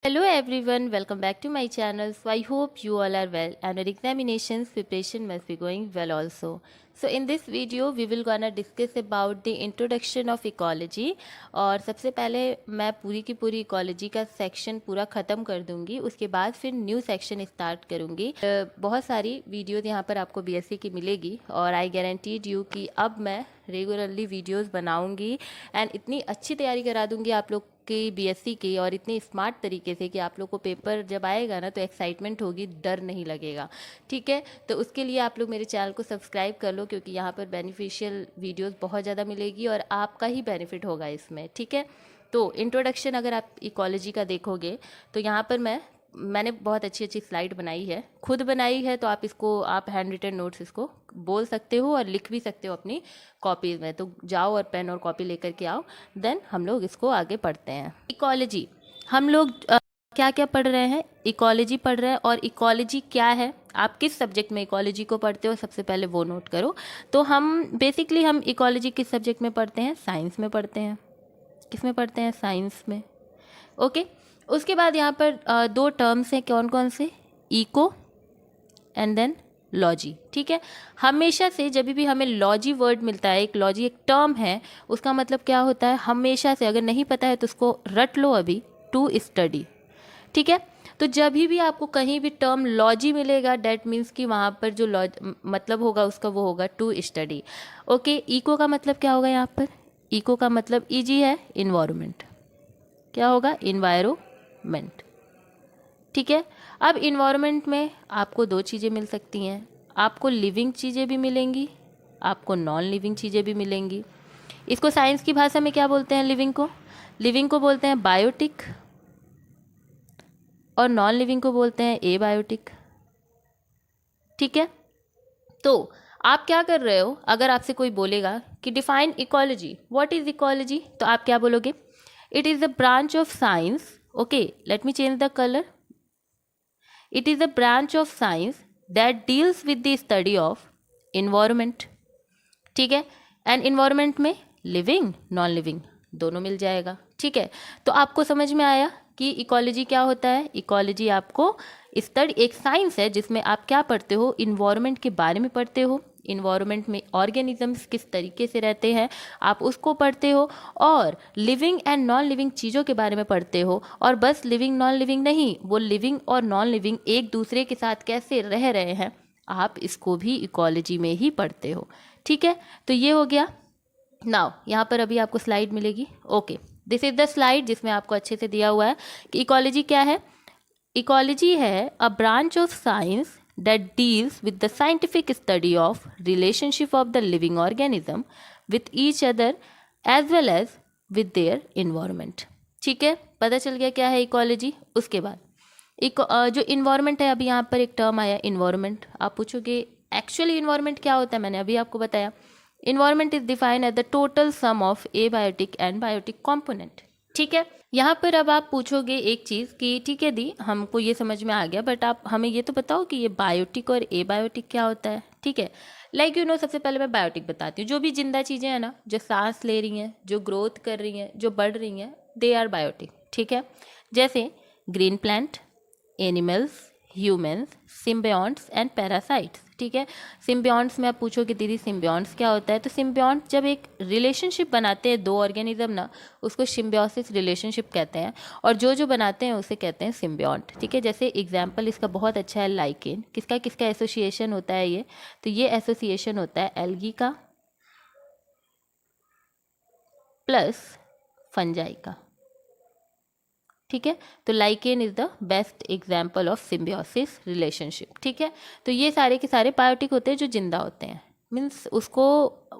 Hello everyone, welcome back to my channel. So I hope you all are well and your examinations preparation must be going well also. So in this video we will gonna discuss about the introduction of ecology और सबसे पहले मैं पूरी की पूरी ecology का section पूरा ख़त्म कर दूंगी, उसके बाद फिर न्यू सेक्शन स्टार्ट करूंगी। बहुत सारी वीडियोस यहाँ पर आपको बीएससी की मिलेगी और आई गारंटीड यू कि अब मैं रेगुलरली वीडियोस बनाऊंगी एंड इतनी अच्छी तैयारी करा दूंगी आप लोग की बीएससी की और इतनी स्मार्ट तरीके से कि आप लोग को पेपर जब आएगा ना तो एक्साइटमेंट होगी, डर नहीं लगेगा। ठीक है, तो उसके लिए आप लोग मेरे चैनल को सब्सक्राइब कर लो क्योंकि यहाँ पर बेनिफिशियल वीडियोस बहुत ज़्यादा मिलेगी और आपका ही बेनिफिट होगा इसमें। ठीक है, तो इंट्रोडक्शन अगर आप इकोलॉजी का देखोगे तो यहाँ पर मैंने बहुत अच्छी अच्छी स्लाइड बनाई है, खुद बनाई है, तो आप इसको आप हैंड रिटन नोट्स इसको बोल सकते हो और लिख भी सकते हो अपनी कॉपीज़ में। तो जाओ और पेन और कॉपी लेकर के आओ, देन हम लोग इसको आगे पढ़ते हैं। इकोलॉजी हम लोग क्या क्या पढ़ रहे हैं? इकोलॉजी पढ़ रहे हैं। और इकोलॉजी क्या है, आप किस सब्जेक्ट में इकोलॉजी को पढ़ते हो, सबसे पहले वो नोट करो। तो हम इकोलॉजी किस सब्जेक्ट में पढ़ते हैं? साइंस में पढ़ते हैं। किस में पढ़ते हैं? साइंस में। ओके, उसके बाद यहाँ पर दो टर्म्स हैं, कौन कौन से? Eco and then logy. ठीक है, हमेशा से जब भी हमें लॉजी वर्ड मिलता है, एक लॉजी एक टर्म है, उसका मतलब क्या होता है? हमेशा से, अगर नहीं पता है तो उसको रट लो अभी, टू स्टडी। ठीक है, तो जब भी आपको कहीं भी टर्म लॉजी मिलेगा डेट मीन्स कि वहाँ पर जो मतलब होगा उसका वो होगा टू स्टडी। ओके, इको का मतलब क्या होगा यहाँ पर? इको का मतलब ईजी है, इन्वायरमेंट। क्या होगा? इन्वायरमेंट। ठीक है, अब इन्वायरमेंट में आपको दो चीज़ें मिल सकती हैं, आपको लिविंग चीज़ें भी मिलेंगी, आपको नॉन लिविंग चीज़ें भी मिलेंगी। इसको साइंस की भाषा में क्या बोलते हैं? लिविंग को बोलते हैं बायोटिक और नॉन लिविंग को बोलते हैं एबायोटिक। ठीक है, तो आप क्या कर रहे हो? अगर आपसे कोई बोलेगा कि define ecology, what is ecology, तो आप क्या बोलोगे? It is the branch of science. Okay, let me change the colour. It is a branch of science that deals with the study of environment. ठीक है, एंड इन्वायरमेंट में living non living दोनों मिल जाएगा। ठीक है, तो आपको समझ में आया कि इकोलॉजी क्या होता है? इकोलॉजी आपको स्टडी, एक साइंस है जिसमें आप क्या पढ़ते हो? इन्वायरमेंट के बारे में पढ़ते हो। इन्वायरमेंट में ऑर्गेनिजम्स किस तरीके से रहते हैं आप उसको पढ़ते हो, और लिविंग एंड नॉन लिविंग चीज़ों के बारे में पढ़ते हो। और बस लिविंग नॉन लिविंग नहीं, वो लिविंग और नॉन लिविंग एक दूसरे के साथ कैसे रह रहे हैं, आप इसको भी इकोलॉजी में ही पढ़ते हो। ठीक है, तो ये हो गया। नाउ यहाँ पर अभी आपको स्लाइड मिलेगी। Okay, this is the slide जिसमें आपको अच्छे से दिया हुआ है कि इकोलॉजी क्या है। इकोलॉजी है a branch of science that deals with the scientific study of relationship of the living organism with each other as well as with their environment। ठीक है, पता चल गया क्या है इकोलॉजी। उसके बाद जो इन्वायरमेंट है, अभी यहाँ पर एक टर्म आया इन्वायरमेंट। आप पूछोगे एक्चुअली इन्वायरमेंट क्या होता है, मैंने अभी आपको बताया। Environment is defined as the total sum of abiotic and biotic component. ठीक है, यहाँ पर अब आप पूछोगे एक चीज़ कि ठीक है दी, हमको ये समझ में आ गया, बट आप हमें ये तो बताओ कि ये बायोटिक और एबायोटिक क्या होता है। ठीक है, लाइक यू नो, सबसे पहले मैं बायोटिक बताती हूँ। जो भी जिंदा चीज़ें हैं ना, जो सांस ले रही हैं, जो ग्रोथ कर रही हैं, जो बढ़ रही हैं, दे आर बायोटिक। ठीक है, जैसे green plant, animals, humans, symbionts and parasites. ठीक है, सिम्बियॉन्ट्स में आप पूछोगे दीदी सिम्बियॉन्ट्स क्या होता है, तो सिम्बियॉन्ट जब एक रिलेशनशिप बनाते हैं दो ऑर्गेनिज्म ना, उसको सिम्बियोसिस रिलेशनशिप कहते हैं, और जो जो बनाते हैं उसे कहते हैं सिम्बियॉन्ट। ठीक है, जैसे एग्जाम्पल इसका बहुत अच्छा है लाइकेन। किसका किसका एसोसिएशन होता है ये? तो ये एसोसिएशन होता है एल्गी का प्लस फंजाई का। ठीक है, तो lichen is the best example of symbiosis relationship. ठीक है, तो ये सारे के सारे बायोटिक होते हैं जो जिंदा होते हैं, मीन्स उसको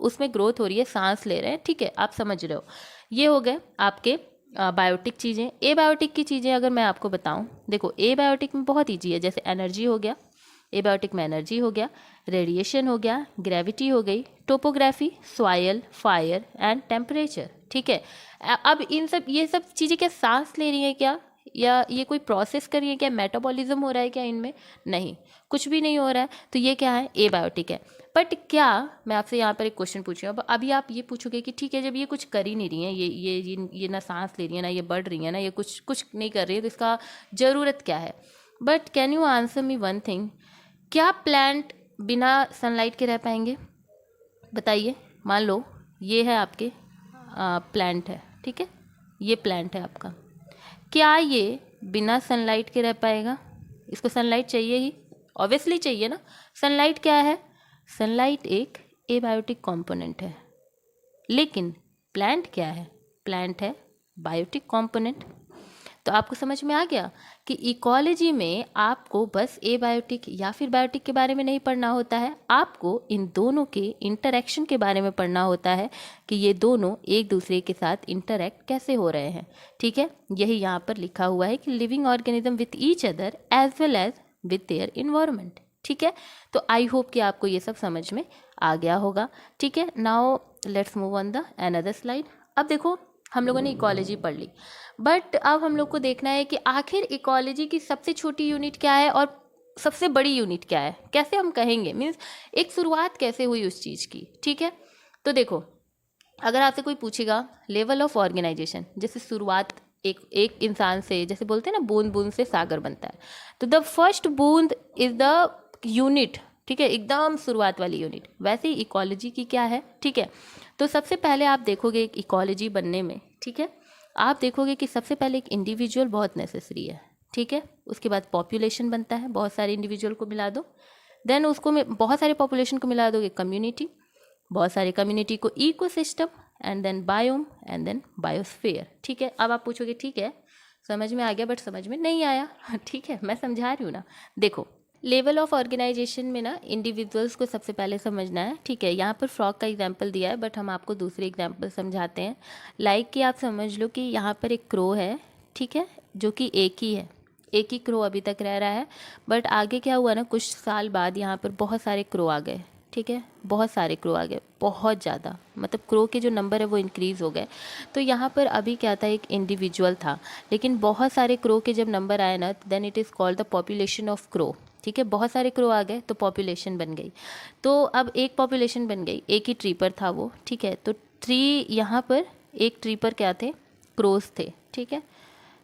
उसमें ग्रोथ हो रही है, सांस ले रहे हैं। ठीक है, आप समझ रहे हो। ये हो गए आपके बायोटिक चीज़ें। एबायोटिक की चीज़ें अगर मैं आपको बताऊं, देखो एबायोटिक में बहुत ईजी है, जैसे एनर्जी हो गया, एबायोटिक में एनर्जी हो गया, रेडिएशन हो गया, ग्रेविटी हो गई, topography, soil, fire and temperature. ठीक है, अब इन सब ये सब चीज़ें क्या सांस ले रही हैं क्या? या ये कोई प्रोसेस कर रही है क्या, मेटाबॉलिज्म हो रहा है क्या इनमें, नहीं, कुछ भी नहीं हो रहा है, तो ये क्या है, एबायोटिक है। बट क्या, मैं आपसे यहाँ पर एक क्वेश्चन पूछ रही हूँ, अब अभी आप ये पूछोगे कि ठीक है जब ये कुछ कर ही नहीं रही हैं, ये ना सांस ले रही है, ना ये बढ़ रही है, ना ये कुछ नहीं कर रही है, तो इसका ज़रूरत क्या है। But can you answer me one thing, क्या प्लांट बिना सनलाइट के रह पाएंगे, बताइए। मान लो ये है आपके प्लांट है, ठीक है, ये प्लांट है आपका, क्या ये बिना सनलाइट के रह पाएगा, इसको सनलाइट चाहिए ही, ऑब्वियसली चाहिए ना। सनलाइट क्या है, सनलाइट एक एबायोटिक कंपोनेंट है, लेकिन प्लांट क्या है, प्लांट है बायोटिक कंपोनेंट। तो आपको समझ में आ गया कि इकोलॉजी में आपको बस एबायोटिक या फिर बायोटिक के बारे में नहीं पढ़ना होता है, आपको इन दोनों के इंटरेक्शन के बारे में पढ़ना होता है कि ये दोनों एक दूसरे के साथ इंटरेक्ट कैसे हो रहे हैं, ठीक है। यही यहाँ पर लिखा हुआ है कि living organism with each other as well as with their environment, ठीक है। तो आई होप कि आपको ये सब समझ में आ गया होगा, ठीक है। Now let's move on the another slide. अब देखो हम लोगों ने इकोलॉजी पढ़ ली, बट अब हम लोग को देखना है कि आखिर इकोलॉजी की सबसे छोटी यूनिट क्या है और सबसे बड़ी यूनिट क्या है, कैसे हम कहेंगे, मीन्स एक शुरुआत कैसे हुई उस चीज़ की, ठीक है। तो अगर आपसे कोई पूछेगा लेवल ऑफ ऑर्गेनाइजेशन, जैसे शुरुआत एक इंसान से, जैसे बोलते हैं ना बूंद बूंद से सागर बनता है, तो द फर्स्ट बूंद इज द यूनिट, ठीक है, एकदम शुरुआत वाली यूनिट। वैसे ही इकोलॉजी की क्या है, ठीक है। तो सबसे पहले आप देखोगे एक इकोलॉजी बनने में, ठीक है, आप देखोगे कि सबसे पहले एक इंडिविजुअल बहुत नेसेसरी है, ठीक है। उसके बाद पॉपुलेशन बनता है, बहुत सारे इंडिविजुअल को मिला दो, देन उसको बहुत सारे पॉपुलेशन को मिला दोगे कम्युनिटी, बहुत सारे कम्युनिटी को ecosystem, and then biome, and then biosphere, ठीक है। अब आप पूछोगे ठीक है समझ में आ गया, बट समझ में नहीं आया, ठीक है, मैं समझा रही हूँ ना। देखो लेवल ऑफ ऑर्गेनाइजेशन में ना इंडिविजुअल्स को सबसे पहले समझना है, ठीक है। यहाँ पर फ्रॉग का एग्जांपल दिया है, बट हम आपको दूसरे एग्जांपल समझाते हैं। लाइक कि आप समझ लो कि यहाँ पर एक क्रो है, ठीक है, जो कि एक ही है, एक ही क्रो अभी तक रह रहा है, बट आगे क्या हुआ ना, कुछ साल बाद यहाँ पर बहुत सारे क्रो आ गए, ठीक है, बहुत सारे क्रो आ गए, बहुत ज़्यादा, मतलब क्रो के जो नंबर है वो इंक्रीज़ हो गए। तो यहाँ पर अभी क्या था, एक इंडिविजुअल था, लेकिन बहुत सारे क्रो के जब नंबर आए ना, then it is called the population of crow, ठीक है। बहुत सारे क्रो आ गए तो पॉपुलेशन बन गई, तो अब एक पॉपुलेशन बन गई, एक ही ट्री पर था वो, ठीक है। तो ट्री यहाँ पर एक ट्री पर क्या थे, क्रोस थे, ठीक है।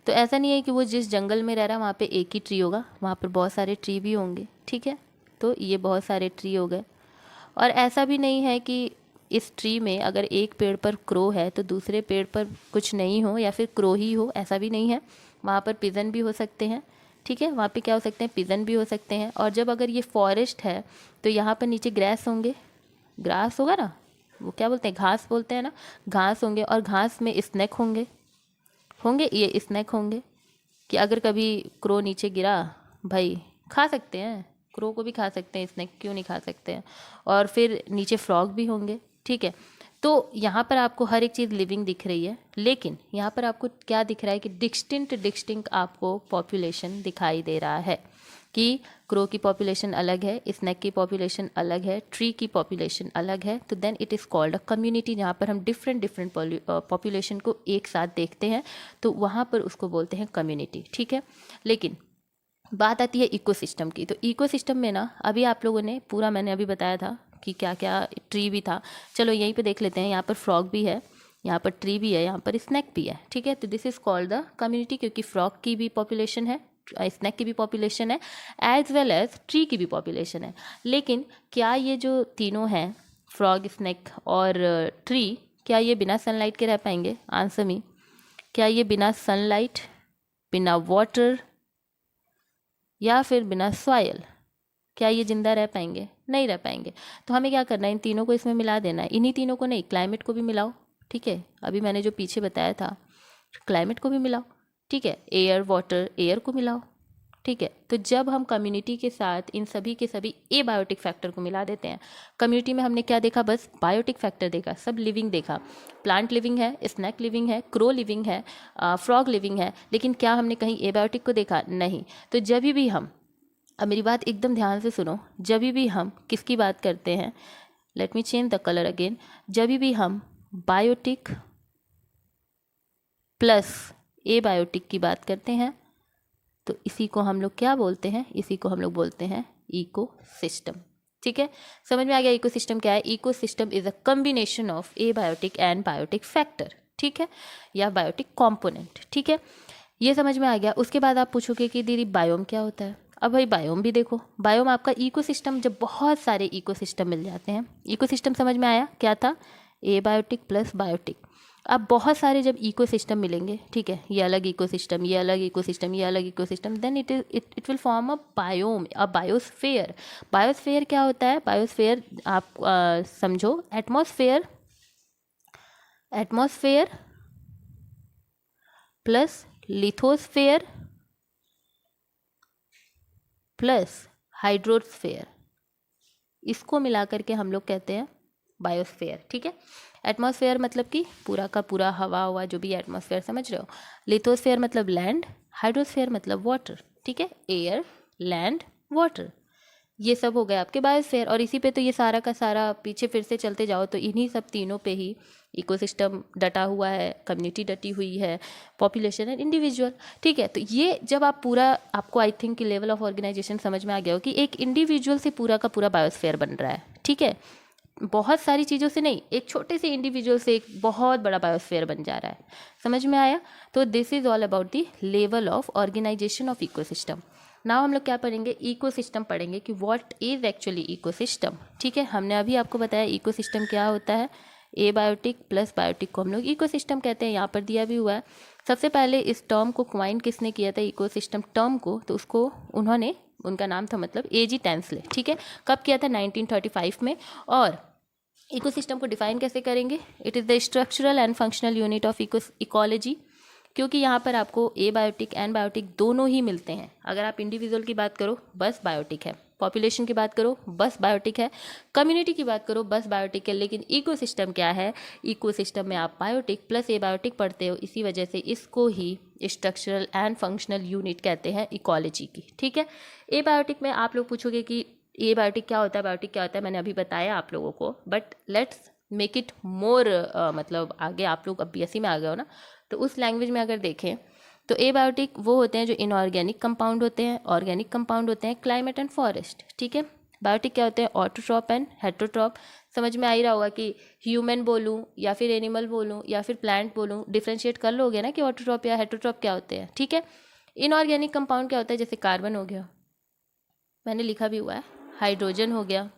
तो ऐसा नहीं है कि वो जिस जंगल में रह रहा है वहाँ पे एक ही ट्री होगा, वहाँ पर बहुत सारे ट्री भी होंगे, ठीक है। तो ये बहुत सारे ट्री हो गए, और ऐसा भी नहीं है कि इस ट्री में अगर एक पेड़ पर क्रो है तो दूसरे पेड़ पर कुछ नहीं हो या फिर क्रो ही हो, ऐसा भी नहीं है। वहाँ पर पिजन भी हो सकते हैं, ठीक है, वहाँ पे क्या हो सकते हैं, पिजन भी हो सकते हैं। और जब अगर ये फॉरेस्ट है तो यहाँ पर नीचे ग्रास होंगे, ग्रास होगा ना, वो क्या बोलते हैं, घास बोलते हैं ना, घास होंगे, और घास में स्नैक होंगे, ये स्नैक होंगे कि अगर कभी क्रो नीचे गिरा, भाई खा सकते हैं, क्रो को भी खा सकते हैं, स्नैक क्यों नहीं खा सकते हैं। और फिर नीचे फ्रॉग भी होंगे, ठीक है। तो यहाँ पर आपको हर एक चीज़ लिविंग दिख रही है, लेकिन यहाँ पर आपको क्या दिख रहा है कि डिस्टिंक्ट आपको पॉपुलेशन दिखाई दे रहा है कि क्रो की पॉपुलेशन अलग है, स्नैक की पॉपुलेशन अलग है, ट्री की पॉपुलेशन अलग है। तो then it is called a community, जहाँ पर हम डिफरेंट पॉपुलेशन को एक साथ देखते हैं, तो वहाँ पर उसको बोलते हैं कम्युनिटी, ठीक है। लेकिन बात आती है इकोसिस्टम की, तो इकोसिस्टम में ना अभी आप लोगों ने पूरा, मैंने अभी बताया था कि क्या क्या ट्री भी था, चलो यहीं पे देख लेते हैं। यहाँ पर फ्रॉग भी है, यहाँ पर ट्री भी है, यहाँ पर स्नैक भी है, ठीक है। तो this is called the community, क्योंकि फ्रॉग की भी पॉपुलेशन है, स्नैक की भी पॉपुलेशन है, एज वेल एज ट्री की भी पॉपुलेशन है। लेकिन क्या ये जो तीनों हैं, फ्रॉग, स्नैक और ट्री, क्या ये बिना सनलाइट के रह पाएंगे, आंसर मी। क्या ये बिना सनलाइट, बिना वाटर या फिर बिना सॉयल, क्या ये जिंदा रह पाएंगे, नहीं रह पाएंगे। तो हमें क्या करना है, इन तीनों को इसमें मिला देना है, इन्हीं तीनों को नहीं, क्लाइमेट को भी मिलाओ, ठीक है। अभी मैंने जो पीछे बताया था क्लाइमेट को भी मिलाओ, ठीक है, एयर, वाटर, एयर को मिलाओ, ठीक है। तो जब हम कम्युनिटी के साथ इन सभी के सभी एबायोटिक फैक्टर को मिला देते हैं, कम्युनिटी में हमने क्या देखा, बस बायोटिक फैक्टर देखा, सब लिविंग देखा, प्लांट लिविंग है, स्नैक लिविंग है, क्रो लिविंग है, फ्रॉग लिविंग है, लेकिन क्या हमने कहीं एबायोटिक को देखा, नहीं। तो जब भी हम, अब मेरी बात एकदम ध्यान से सुनो, जब भी हम किसकी बात करते हैं, let me change the colour again, जब भी हम बायोटिक प्लस एबायोटिक की बात करते हैं, तो इसी को हम लोग क्या बोलते हैं, इसी को हम लोग बोलते हैं इकोसिस्टम। ठीक है, समझ में आ गया इकोसिस्टम क्या है? Ecosystem is a combination of abiotic and biotic factor, ठीक है, या बायोटिक कंपोनेंट। ठीक है, ये समझ में आ गया। उसके बाद आप पूछोगे कि दीदी बायोम क्या होता है? अब भाई बायोम भी देखो, बायोम आपका इकोसिस्टम, जब बहुत सारे इकोसिस्टम मिल जाते हैं। इकोसिस्टम समझ में आया क्या था? Abiotic plus biotic. अब बहुत सारे जब इकोसिस्टम मिलेंगे, ठीक है, ये अलग इकोसिस्टम, ये अलग इकोसिस्टम, ये अलग ecosystem, then it will form a biome, a biosphere. Biosphere क्या होता है? बायोस्फेयर आप समझो, atmosphere, atmosphere plus lithosphere plus hydrosphere, इसको मिलाकर के हम लोग कहते हैं बायोस्फेयर। ठीक है, एटमॉस्फेयर मतलब कि पूरा का पूरा हवा हुआ जो भी एटमॉस्फेयर, समझ रहे हो? लिथोस्फेयर मतलब लैंड, हाइड्रोस्फेयर मतलब वाटर। ठीक है, एयर, लैंड, वाटर, ये सब हो गए आपके बायोस्फेयर। और इसी पे तो ये सारा का सारा, पीछे फिर से चलते जाओ तो इन्हीं सब तीनों पे ही इकोसिस्टम डटा हुआ है, कम्युनिटी डटी हुई है, पॉपुलेशन एंड इंडिविजुअल। ठीक है, तो ये जब आप पूरा, आपको आई थिंक कि लेवल ऑफ ऑर्गेनाइजेशन समझ में आ गया हो कि एक इंडिविजुअल से पूरा का पूरा बायोस्फेयर बन रहा है। ठीक है, बहुत सारी चीज़ों से नहीं, एक छोटे से इंडिविजुअल से एक बहुत बड़ा बायोस्फेयर बन जा रहा है। समझ में आया? तो this is all about the level of organisation of ecosystem. Now हम लोग क्या पढ़ेंगे? इकोसिस्टम पढ़ेंगे कि व्हाट इज एक्चुअली इकोसिस्टम। ठीक है, हमने अभी आपको बताया इकोसिस्टम क्या होता है। एबायोटिक प्लस बायोटिक को हम लोग इकोसिस्टम कहते हैं, यहाँ पर दिया भी हुआ है। सबसे पहले इस टर्म को क्वाइन किसने किया था, इकोसिस्टम टर्म को? तो उसको उन्होंने, उनका नाम था मतलब एजी टेंसले। ठीक है, कब किया था? 1935 में। और इकोसिस्टम को डिफाइन कैसे करेंगे? It is the structural and functional unit of ecology, क्योंकि यहाँ पर आपको एबायोटिक एंड बायोटिक दोनों ही मिलते हैं। अगर आप इंडिविजुअल की बात करो बस बायोटिक है, पॉपुलेशन की बात करो बस बायोटिक है, कम्युनिटी की बात करो बस बायोटिक है। लेकिन इकोसिस्टम क्या है? इकोसिस्टम में आप बायोटिक प्लस एबायोटिक पढ़ते हो, इसी वजह से इसको ही स्ट्रक्चरल एंड फंक्शनल यूनिट कहते हैं इकोलॉजी की। ठीक है, एबायोटिक में आप लोग पूछोगे कि एबायोटिक क्या होता है, बायोटिक क्या होता है? मैंने अभी बताया आप लोगों को, but let's make it more, मतलब आगे आप लोग अब बीएससी में आ गए हो ना, तो उस लैंग्वेज में अगर देखें तो एबायोटिक वो होते हैं जो इनऑर्गेनिक कंपाउंड होते हैं, ऑर्गेनिक कंपाउंड होते हैं, क्लाइमेट एंड फॉरेस्ट। ठीक है, बायोटिक क्या होते हैं? Autotroph and heterotroph. समझ में आ ही रहा होगा कि ह्यूमन बोलूँ या फिर एनिमल बोलूँ या फिर प्लांट बोलूँ, डिफ्रेंशिएट कर लोगे ना कि ऑटोट्रॉप या हेटरोट्रॉप क्या होते हैं। ठीक है, इनऑर्गेनिक कंपाउंड क्या होता है? जैसे कार्बन हो गया, मैंने लिखा भी हुआ है, हाइड्रोजन हो गया,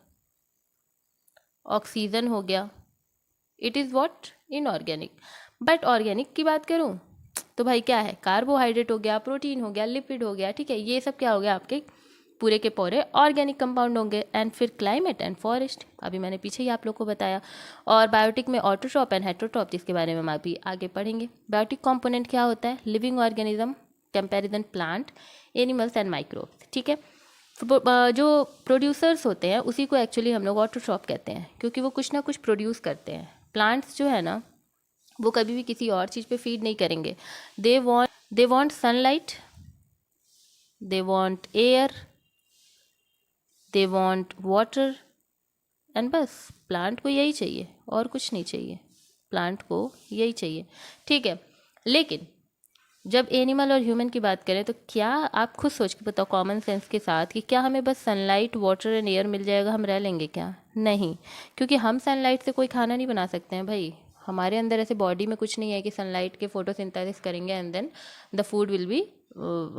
ऑक्सीजन हो गया, it is what? Inorganic. But organic की बात करूं तो भाई क्या है? कार्बोहाइड्रेट हो गया, प्रोटीन हो गया, लिपिड हो गया। ठीक है, ये सब क्या हो गया? आपके पूरे के पूरे ऑर्गेनिक कंपाउंड होंगे। एंड फिर क्लाइमेट एंड फॉरेस्ट, अभी मैंने पीछे ही आप लोग को बताया। और बायोटिक में ऑटोट्रॉप एंड हेटरोट्रॉप, जिसके बारे में हम अभी आगे पढ़ेंगे। बायोटिक कंपोनेंट क्या होता है? Living organism, comparison plant, animals and microbes. ठीक है, जो प्रोड्यूसर्स होते हैं उसी को एक्चुअली हम लोग ऑटोट्रॉप कहते हैं, क्योंकि वो कुछ ना कुछ प्रोड्यूस करते हैं। प्लांट्स जो है ना, वो कभी भी किसी और चीज़ पे फीड नहीं करेंगे। They want sunlight, they want air, they want water, and बस प्लांट को यही चाहिए और कुछ नहीं चाहिए, प्लांट को यही चाहिए। ठीक है, लेकिन जब एनिमल और ह्यूमन की बात करें तो क्या आप खुद सोच के बताओ कॉमन सेंस के साथ कि क्या हमें बस सनलाइट, वाटर एंड एयर मिल जाएगा, हम रह लेंगे क्या? नहीं, क्योंकि हम सनलाइट से कोई खाना नहीं बना सकते हैं भाई। हमारे अंदर ऐसे बॉडी में कुछ नहीं है कि सनलाइट के फोटोसिंथेसिस करेंगे and then the food will be,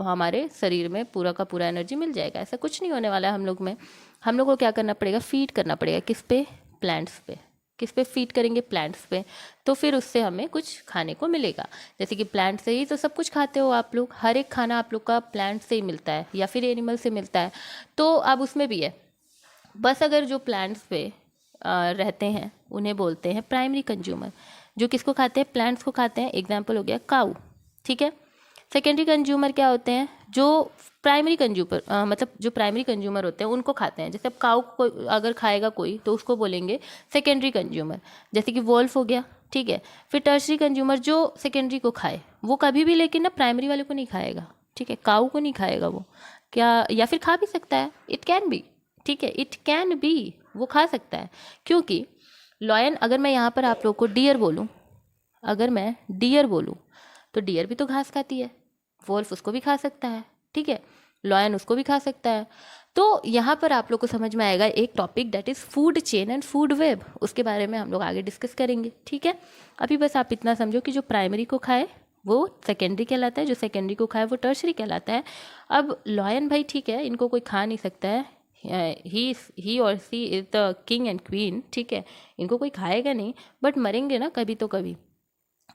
हमारे शरीर में पूरा का पूरा एनर्जी मिल जाएगा। ऐसा कुछ नहीं होने वाला है हम लोग में। हम लोग को क्या करना पड़ेगा? फीड करना पड़ेगा। किस पे? प्लांट्स पे। किस पे फीड करेंगे? प्लांट्स पे। तो फिर उससे हमें कुछ खाने को मिलेगा। जैसे कि प्लांट से ही तो सब कुछ खाते हो आप लोग, हर एक खाना आप लोग का प्लांट से ही मिलता है या फिर एनिमल से मिलता है। तो अब उसमें भी है, बस अगर जो प्लांट्स पे रहते हैं उन्हें बोलते हैं प्राइमरी कंज्यूमर। जो किसको खाते हैं? प्लांट्स को खाते हैं। एग्जाम्पल हो गया काऊ। ठीक है, सेकेंडरी कंज्यूमर क्या होते हैं? जो प्राइमरी कंज्यूमर, मतलब जो प्राइमरी कंज्यूमर होते हैं उनको खाते हैं। जैसे अब काऊ को अगर खाएगा कोई तो उसको बोलेंगे सेकेंडरी कंज्यूमर, जैसे कि वोल्फ हो गया। ठीक है, फिर टर्शरी कंज्यूमर जो सेकेंडरी को खाए, वो कभी भी लेकिन ना प्राइमरी वाले को नहीं खाएगा। ठीक है, काऊ को नहीं खाएगा वो, क्या, या फिर खा भी सकता है, इट कैन बी। ठीक है, इट कैन बी, वो खा सकता है। क्योंकि लॉयन, अगर मैं यहाँ पर आप लोग को डियर बोलूँ, अगर मैं डियर बोलूँ तो डियर भी तो घास खाती है, वोल्फ उसको भी खा सकता है। ठीक है, लॉयन उसको भी खा सकता है। तो यहाँ पर आप लोग को समझ में आएगा एक topic that is food chain and food web, उसके बारे में हम लोग आगे डिस्कस करेंगे, ठीक है। अभी बस आप इतना समझो कि जो प्राइमरी को खाए वो सेकेंडरी कहलाता है, जो सेकेंडरी को खाए वो टर्शरी कहलाता है। अब लॉयन भाई ठीक है, इनको कोई खा नहीं सकता है, ही और she is the king and queen, ठीक है, इनको कोई खाएगा नहीं, बट मरेंगे ना कभी तो कभी,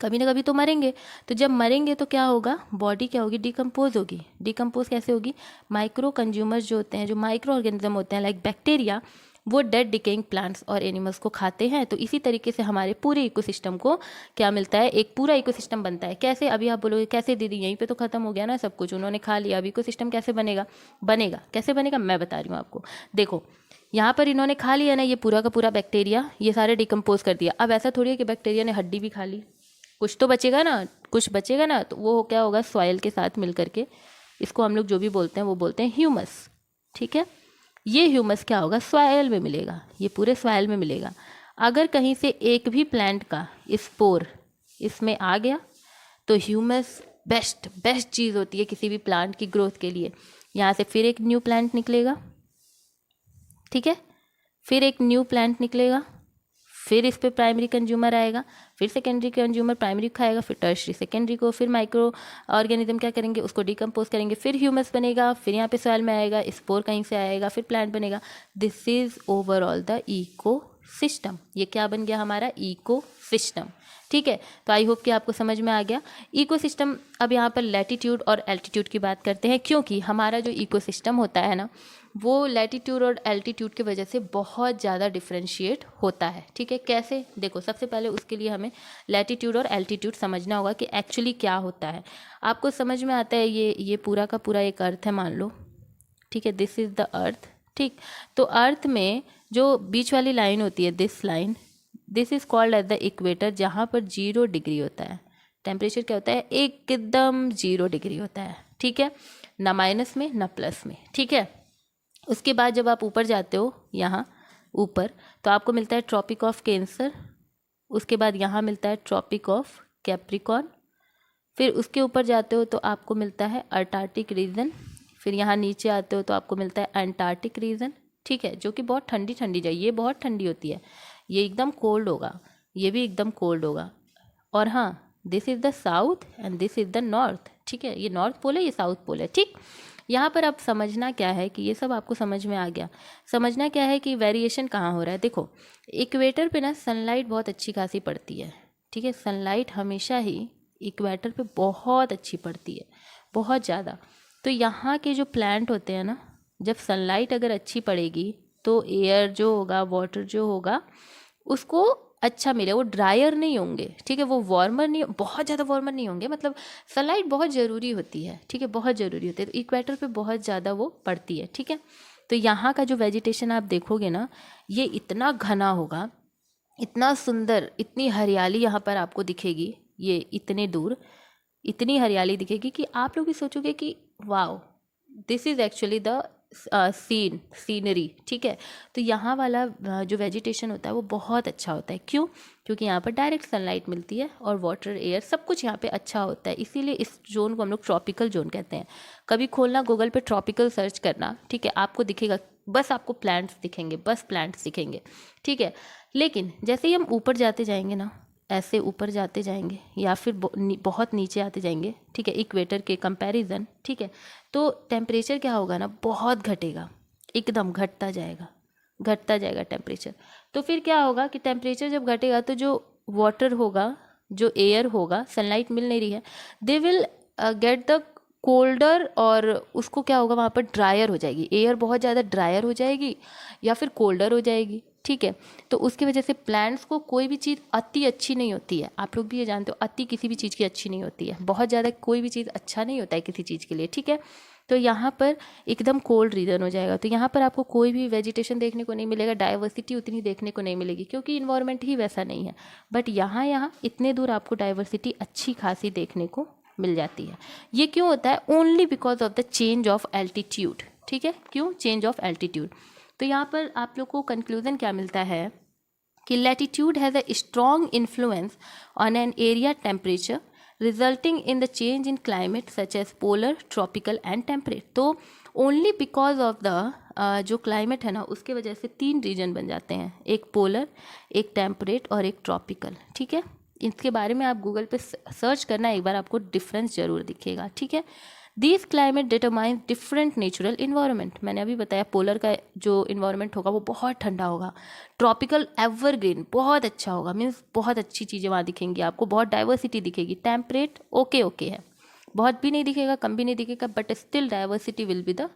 कभी ना कभी तो मरेंगे। तो जब मरेंगे तो क्या होगा, बॉडी क्या होगी, डिकम्पोज होगी। डिकम्पोज कैसे होगी, माइक्रो कंज्यूमर्स जो होते हैं, जो माइक्रो ऑर्गेनिज्म होते हैं लाइक बैक्टीरिया, वो डेड डिकेइंग प्लांट्स और एनिमल्स को खाते हैं। तो इसी तरीके से हमारे पूरे इकोसिस्टम को क्या मिलता है, एक पूरा इकोसिस्टम बनता है। कैसे, अभी आप बोलोगे कैसे दीदी, यहीं पे तो खत्म हो गया ना सब कुछ, उन्होंने खा लिया, अब इकोसिस्टम कैसे बनेगा, बनेगा कैसे बनेगा, मैं बता रही हूँ आपको। देखो यहाँ पर इन्होंने खा लिया ना ये पूरा का पूरा बैक्टीरिया, ये सारे डिकम्पोज कर दिया। अब ऐसा थोड़ी है कि बैक्टीरिया ने हड्डी भी खा ली, कुछ तो बचेगा ना, कुछ बचेगा ना, तो वो क्या होगा, सॉइल के साथ मिल करके, इसको हम लोग जो भी बोलते हैं वो बोलते हैं ह्यूमस, ठीक है। ये ह्यूमस क्या होगा, सॉइल में मिलेगा, ये पूरे सॉइल में मिलेगा। अगर कहीं से एक भी प्लांट का स्पोर इसमें आ गया तो ह्यूमस बेस्ट चीज़ होती है किसी भी प्लांट की ग्रोथ के लिए। यहाँ से फिर एक न्यू प्लांट निकलेगा, ठीक है, फिर एक न्यू प्लांट निकलेगा, फिर इस पे प्राइमरी कंज्यूमर आएगा, फिर सेकेंडरी कंज्यूमर प्राइमरी खाएगा, फिर टर्शरी सेकेंडरी को, फिर माइक्रो ऑर्गेनिज्म क्या करेंगे, उसको डिकम्पोज करेंगे, फिर ह्यूमस बनेगा, फिर यहाँ पे सॉइल में आएगा, स्पोर कहीं से आएगा, फिर प्लांट बनेगा। This is overall the ecosystem. ये क्या बन गया हमारा, इको सिस्टम, ठीक है। तो आई होप कि आपको समझ में आ गया इको सिस्टम। अब यहाँ पर लैटिट्यूड और एल्टीट्यूड की बात करते हैं, क्योंकि हमारा जो इको सिस्टम होता है ना, वो लैटिट्यूड और एल्टीट्यूड की वजह से बहुत ज़्यादा डिफ्रेंशिएट होता है, ठीक है। कैसे, देखो सबसे पहले उसके लिए हमें लैटिट्यूड और एल्टीट्यूड समझना होगा कि एक्चुअली क्या होता है। आपको समझ में आता है, ये पूरा का पूरा एक अर्थ है मान लो, ठीक है, दिस इज़ द अर्थ, ठीक। तो अर्थ में जो बीच वाली लाइन होती है, this line, this is called as the equator, जहाँ पर 0 डिग्री होता है। टेम्परेचर क्या होता है, एकदम 0 डिग्री होता है, ठीक है, ना माइनस में ना प्लस में, ठीक है। उसके बाद जब आप ऊपर जाते हो यहाँ ऊपर, तो आपको मिलता है ट्रॉपिक ऑफ कैंसर, उसके बाद यहाँ मिलता है ट्रॉपिक ऑफ कैप्रिकॉर्न, फिर उसके ऊपर जाते हो तो आपको मिलता है अर्टार्टिक रीजन, फिर यहाँ नीचे आते हो तो आपको मिलता है अंटार्कटिक रीजन, ठीक है, जो कि बहुत ठंडी ठंडी जगह, ये बहुत ठंडी होती है, ये एकदम कोल्ड होगा, ये भी एकदम कोल्ड होगा। और हाँ, this is the south and this is the north, ठीक है, ये नॉर्थ पोल है, ये साउथ पोल है, ठीक। यहाँ पर अब समझना क्या है कि ये सब आपको समझ में आ गया। समझना क्या है कि वेरिएशन कहाँ हो रहा है। देखो इक्वेटर पे ना सनलाइट बहुत अच्छी खासी पड़ती है, ठीक है, सनलाइट हमेशा ही इक्वेटर पे बहुत अच्छी पड़ती है, बहुत ज़्यादा। तो यहाँ के जो प्लांट होते हैं ना, जब सनलाइट अगर अच्छी पड़ेगी तो एयर जो होगा, वाटर जो होगा, उसको अच्छा मिले, वो ड्रायर नहीं होंगे, ठीक है, वो वार्मर नहीं, बहुत ज़्यादा वार्मर नहीं होंगे, मतलब सनलाइट बहुत ज़रूरी होती है, ठीक है, बहुत ज़रूरी होती है। तो इक्वेटर पे बहुत ज़्यादा वो पड़ती है, ठीक है। तो यहाँ का जो वेजिटेशन आप देखोगे ना, ये इतना घना होगा, इतना सुंदर, इतनी हरियाली यहाँ पर आपको दिखेगी, ये इतने दूर इतनी हरियाली दिखेगी कि आप लोग भी सोचोगे कि wow, this is actually the scenery, ठीक है। तो यहाँ वाला जो वेजिटेशन होता है वो बहुत अच्छा होता है। क्यों? क्योंकि यहाँ पर डायरेक्ट सनलाइट मिलती है और वाटर, एयर, सब कुछ यहाँ पे अच्छा होता है, इसीलिए इस जोन को हम लोग ट्रॉपिकल जोन कहते हैं। कभी खोलना गूगल पे ट्रॉपिकल सर्च करना, ठीक है, आपको दिखेगा, बस आपको प्लांट्स दिखेंगे, बस प्लांट्स दिखेंगे, ठीक है। लेकिन जैसे ही हम ऊपर जाते जाएंगे ना, ऐसे ऊपर जाते जाएंगे या फिर बहुत नीचे आते जाएंगे, ठीक है, इक्वेटर के कंपैरिजन, ठीक है, तो टेम्परेचर क्या होगा ना, बहुत घटेगा, एकदम घटता जाएगा टेम्परेचर। तो फिर क्या होगा कि टेम्परेचर जब घटेगा तो जो वाटर होगा, जो एयर होगा, सनलाइट मिल नहीं रही है, they will get the colder, और उसको क्या होगा, वहाँ पर ड्रायर हो जाएगी, एयर बहुत ज़्यादा ड्रायर हो जाएगी या फिर कोल्डर हो जाएगी, ठीक है। तो उसकी वजह से प्लांट्स को कोई भी चीज़ अति अच्छी नहीं होती है, आप लोग भी ये जानते हो, अति किसी भी चीज़ की अच्छी नहीं होती है, बहुत ज़्यादा कोई भी चीज़ अच्छा नहीं होता है किसी चीज़ के लिए, ठीक है। तो यहाँ पर एकदम कोल्ड रीजन हो जाएगा, तो यहाँ पर आपको कोई भी वेजिटेशन देखने को नहीं मिलेगा, डाइवर्सिटी उतनी देखने को नहीं मिलेगी, क्योंकि इन्वायरमेंट ही वैसा नहीं है। बट यहाँ इतने दूर आपको डाइवर्सिटी अच्छी खासी देखने को मिल जाती है। ये क्यों होता है? Only because of the change of altitude, ठीक है। क्यों? Change of altitude. तो यहाँ पर आप लोग को कंक्लूजन क्या मिलता है कि latitude has a strong influence on an area temperature resulting in the change in climate such as polar, tropical and temperate. तो ओनली बिकॉज ऑफ द जो क्लाइमेट है ना, उसके वजह से 3 रीजन बन जाते हैं, एक पोलर, एक टेम्परेट और एक ट्रॉपिकल। ठीक है, इसके बारे में आप गूगल पे सर्च करना, एक बार आपको डिफरेंस जरूर दिखेगा। ठीक है, this climate determine different natural environment. मैंने अभी बताया पोलर का जो इन्वायरमेंट होगा वो बहुत ठंडा होगा, ट्रॉपिकल एवरग्रीन बहुत अच्छा होगा, मीन्स बहुत अच्छी चीज़ें वहाँ दिखेंगी आपको, बहुत डाइवर्सिटी दिखेगी। टेम्परेट ओके ओके है, बहुत भी नहीं दिखेगा, कम भी नहीं दिखेगा, but still diversity will be the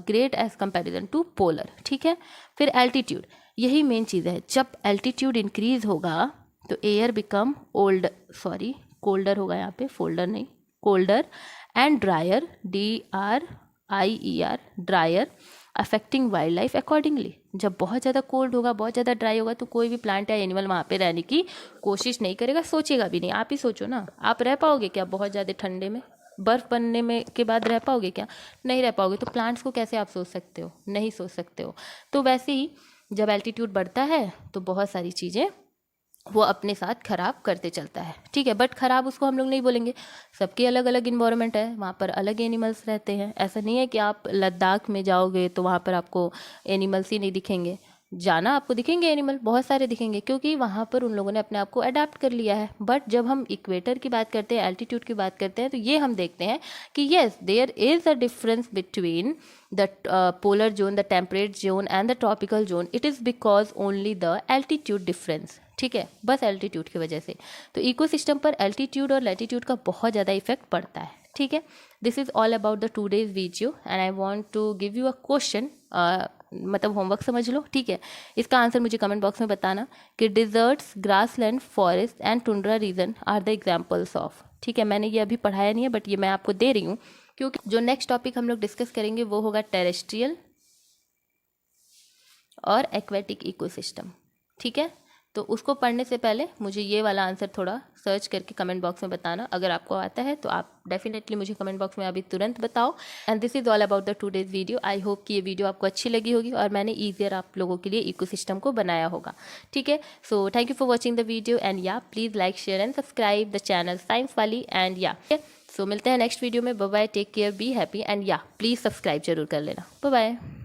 great as comparison to polar. ठीक है, फिर एल्टीट्यूड, यही मेन चीज़ है। जब एल्टीट्यूड इंक्रीज होगा तो एयर बिकम कोल्डर होगा, यहाँ पे फोल्डर नहीं, colder and dryer, DRIER, dryer, affecting wild life accordingly. जब बहुत ज़्यादा कोल्ड होगा, बहुत ज़्यादा ड्राई होगा, तो कोई भी प्लांट या एनिमल वहाँ पे रहने की कोशिश नहीं करेगा, सोचेगा भी नहीं। आप ही सोचो ना, आप रह पाओगे क्या बहुत ज़्यादा ठंडे में? बर्फ़ बनने में के बाद रह पाओगे क्या? नहीं रह पाओगे। तो प्लांट्स को कैसे आप सोच सकते हो? नहीं सोच सकते हो। तो वैसे ही जब एल्टीट्यूड बढ़ता है तो बहुत सारी चीज़ें वो अपने साथ ख़राब करते चलता है। ठीक है, बट ख़राब उसको हम लोग नहीं बोलेंगे, सबकी अलग अलग इन्वायरमेंट है, वहाँ पर अलग एनिमल्स रहते हैं। ऐसा नहीं है कि आप लद्दाख में जाओगे तो वहाँ पर आपको एनिमल्स ही नहीं दिखेंगे, जाना आपको दिखेंगे एनिमल, बहुत सारे दिखेंगे, क्योंकि वहाँ पर उन लोगों ने अपने आप को अडाप्ट कर लिया है। बट जब हम इक्वेटर की बात करते हैं, एल्टीट्यूड की बात करते हैं, तो ये हम देखते हैं कि yes there is a difference between the polar zone, the temperate zone and the tropical zone. It is because only the altitude difference. ठीक है, बस एल्टीट्यूड की वजह से। तो इकोसिस्टम पर एल्टीट्यूड और लैटीट्यूड का बहुत ज़्यादा इफेक्ट पड़ता है। ठीक है, this is all about the today's video and I want to give you a question, मतलब होमवर्क समझ लो। ठीक है, इसका आंसर मुझे कमेंट बॉक्स में बताना कि deserts, grassland, forest and tundra region are the examples of. ठीक है, मैंने ये अभी पढ़ाया नहीं है, बट ये मैं आपको दे रही हूँ, क्योंकि जो नेक्स्ट टॉपिक हम लोग डिस्कस करेंगे वो होगा टेरेस्ट्रियल और एक्वेटिक इकोसिस्टम। ठीक है, तो उसको पढ़ने से पहले मुझे ये वाला आंसर थोड़ा सर्च करके कमेंट बॉक्स में बताना। अगर आपको आता है तो आप डेफिनेटली मुझे कमेंट बॉक्स में अभी तुरंत बताओ। And this is all about the today's video. I hope कि ये वीडियो आपको अच्छी लगी होगी और मैंने ईजियर आप लोगों के लिए इकोसिस्टम को बनाया होगा। ठीक है, so thank you for watching the video and yeah please like, share and subscribe the channel science वाली। एंड या सो मिलते हैं नेक्स्ट वीडियो में। Bye bye, take care, be happy and yeah please subscribe जरूर कर लेना। Bye bye.